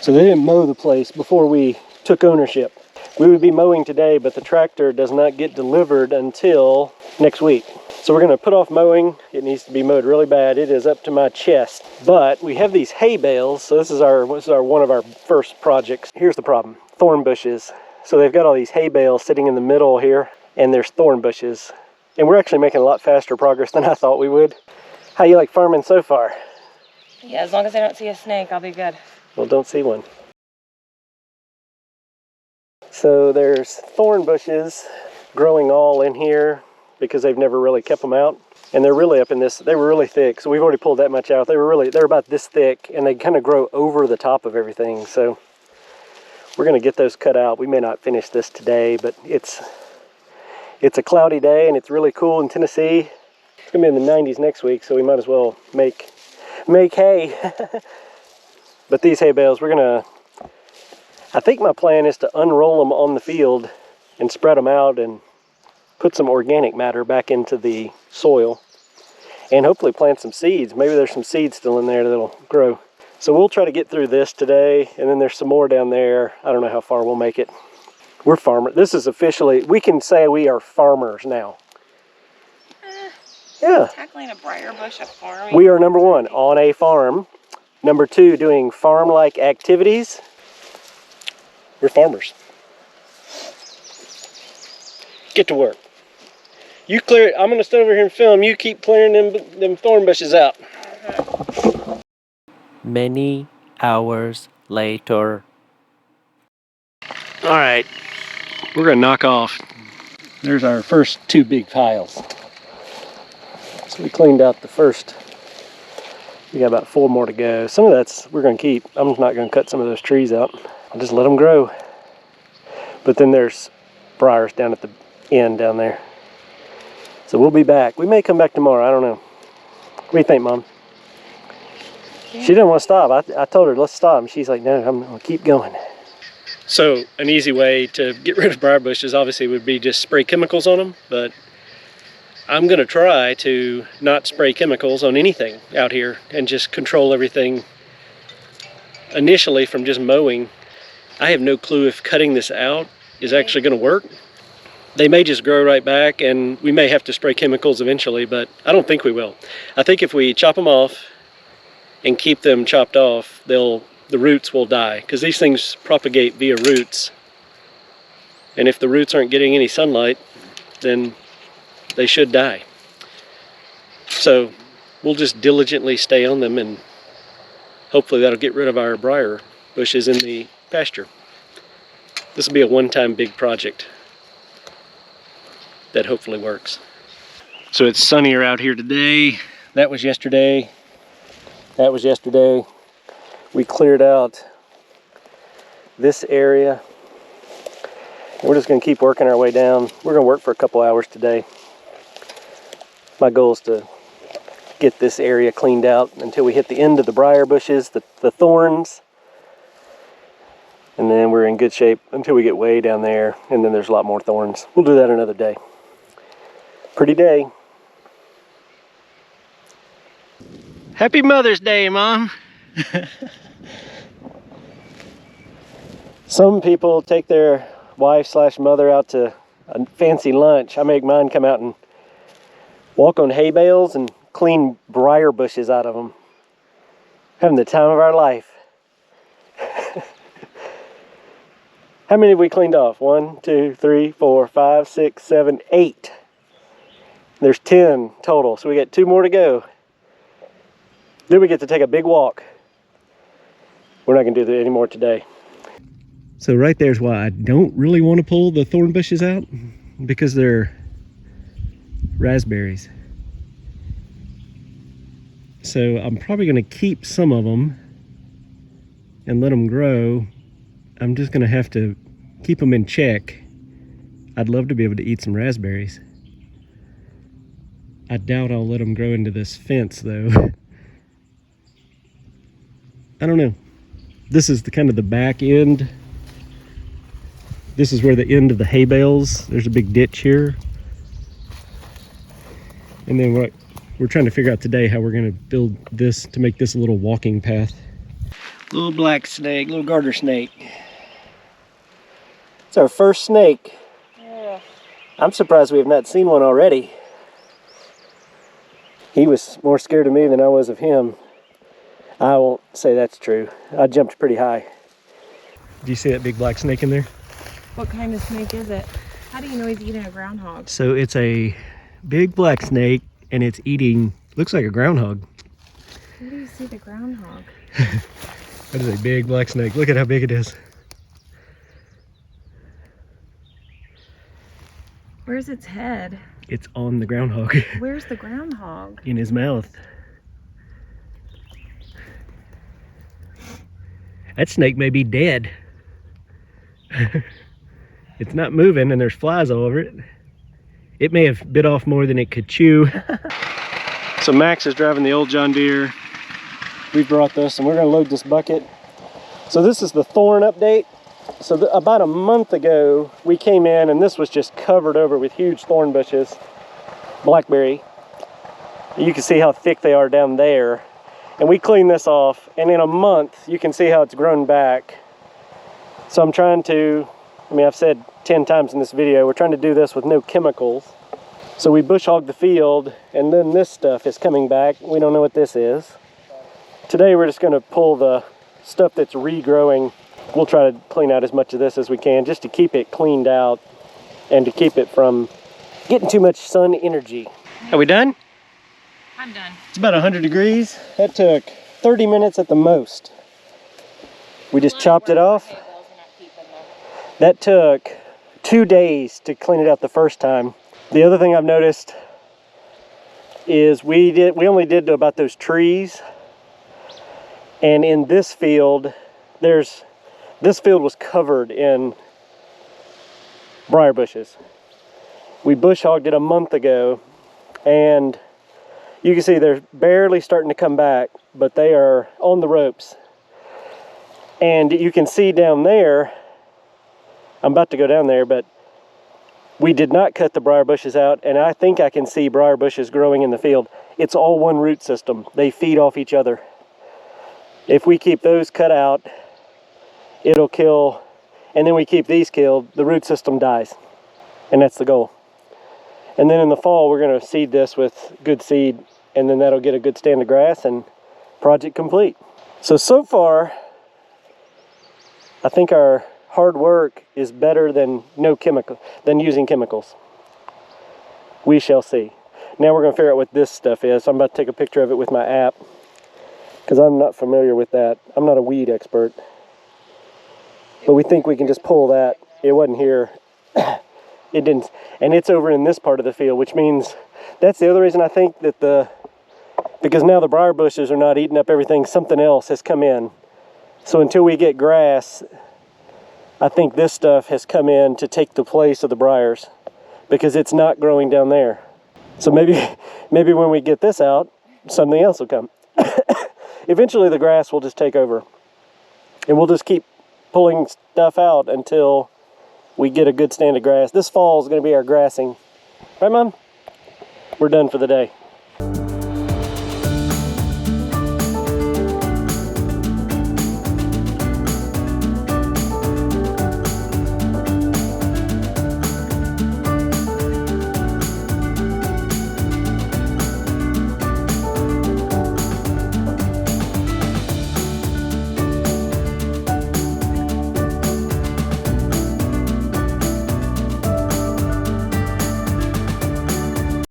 So they didn't mow the place before we took ownership. We would be mowing today, but the tractor does not get delivered until next week. So we're gonna put off mowing. It needs to be mowed really bad. It is up to my chest. But we have these hay bales. So this is one of our first projects. Here's the problem, thorn bushes. So they've got all these hay bales sitting in the middle here, and there's thorn bushes. And we're actually making a lot faster progress than I thought we would. How you like farming so far? Yeah, as long as I don't see a snake, I'll be good. Well, don't see one. So there's thorn bushes growing all in here because they've never really kept them out. And they're really up in this, they were really thick. So we've already pulled that much out. They're about this thick, and they kind of grow over the top of everything. So we're gonna get those cut out. We may not finish this today, but it's a cloudy day and it's really cool in Tennessee. It's gonna be in the 90s next week, so we might as well make hay. But these hay bales, I think my plan is to unroll them on the field and spread them out and put some organic matter back into the soil and hopefully plant some seeds. Maybe there's some seeds still in there that'll grow. So we'll try to get through this today, and then there's some more down there. I don't know how far we'll make it. We're farmers. This is officially, we can say we are farmers now. Yeah. Tackling a briar bush, a farm. We are number one, on a farm. Number two, doing farm-like activities. We're farmers. Get to work. You clear it. I'm gonna stay over here and film. You keep clearing them thorn bushes out. Many hours later. All right, we're gonna knock off. There's our first two big piles. So we cleaned out the first. We got about 4 more to go. Some of that's we're gonna keep. I'm just not gonna cut some of those trees out. I'll just let them grow. But then there's briars down at the end down there. So we'll be back. We may come back tomorrow, I don't know. What do you think, Mom? Yeah. She didn't want to stop. I told her, let's stop. And she's like, no, I'm gonna keep going. So an easy way to get rid of briar bushes obviously would be just spray chemicals on them, but I'm gonna try to not spray chemicals on anything out here and just control everything initially from just mowing. I have no clue if cutting this out is actually gonna work. They may just grow right back, and we may have to spray chemicals eventually, but I don't think we will. I think if we chop them off and keep them chopped off, the roots will die, because these things propagate via roots. And if the roots aren't getting any sunlight, then they should die. So we'll just diligently stay on them, and hopefully that'll get rid of our briar bushes in the pasture. This will be a one-time big project that hopefully works. So it's sunnier out here today. That was yesterday. That was yesterday. We cleared out this area. And we're just gonna keep working our way down. We're gonna work for a couple hours today. My goal is to get this area cleaned out until we hit the end of the briar bushes, the thorns. And then we're in good shape until we get way down there, and then there's a lot more thorns. We'll do that another day. Pretty day. Happy Mother's Day, Mom. Some people take their wife/mother out to a fancy lunch. I make mine come out and walk on hay bales and clean briar bushes out of them. Having the time of our life. How many have we cleaned off? 1, 2, 3, 4, 5, 6, 7, 8. There's 10 total, so we got 2 more to go. Then we get to take a big walk. We're not gonna do that anymore today. So right there's why I don't really want to pull the thorn bushes out, because they're raspberries. So I'm probably gonna keep some of them and let them grow. I'm just gonna have to keep them in check. I'd love to be able to eat some raspberries. I doubt I'll let them grow into this fence though. I don't know. This is the kind of the back end. This is where the end of the hay bales. There's a big ditch here. And then we're trying to figure out today how we're gonna build this to make this a little walking path. Little black snake, little garter snake. It's our first snake. Yeah. I'm surprised we have not seen one already. He was more scared of me than I was of him. I won't say that's true. I jumped pretty high. Do you see that big black snake in there? What kind of snake is it? How do you know he's eating a groundhog? So it's a big black snake and it's eating, looks like a groundhog. Where do you see the groundhog? That is a big black snake. Look at how big it is. Where's its head? It's on the groundhog. Where's the groundhog? In his mouth. That snake may be dead. It's not moving and there's flies all over it. It may have bit off more than it could chew. So Max is driving the old John Deere. We brought this and we're gonna load this bucket. So this is the Thorn update. So about a month ago, we came in and this was just covered over with huge thorn bushes. Blackberry. You can see how thick they are down there. And we cleaned this off, and in a month, you can see how it's grown back. So I'm trying to, I've said 10 times in this video, we're trying to do this with no chemicals. So we bush hogged the field, and then this stuff is coming back. We don't know what this is. Today we're just gonna pull the stuff that's regrowing. We'll try to clean out as much of this as we can, just to keep it cleaned out, and to keep it from getting too much sun energy. Are we done? I'm done. It's about 100 degrees. That took 30 minutes at the most. We just chopped it off. That took 2 days to clean it out the first time. The other thing I've noticed is we only did about those trees. And in this field, this field was covered in briar bushes. We bush hogged it a month ago, and you can see they're barely starting to come back, but they are on the ropes. And you can see down there, I'm about to go down there, but we did not cut the briar bushes out, and I think I can see briar bushes growing in the field. It's all one root system. They feed off each other. If we keep those cut out, it'll kill, and then we keep these killed, the root system dies. And that's the goal. And then in the fall, we're gonna seed this with good seed, and then that'll get a good stand of grass, and project complete. So far, I think our hard work is better than using chemicals. We shall see. Now we're gonna figure out what this stuff is. So I'm about to take a picture of it with my app, because I'm not familiar with that. I'm not a weed expert. But we think we can just pull that. It wasn't here. It didn't, and it's over in this part of the field, which means that's the other reason I think that because now the briar bushes are not eating up everything, something else has come in. So until we get grass, I think this stuff has come in to take the place of the briars, because it's not growing down there. So maybe when we get this out, something else will come. Eventually the grass will just take over, and we'll just keep pulling stuff out until we get a good stand of grass. This fall is going to be our grassing. Right, Mom? We're done for the day.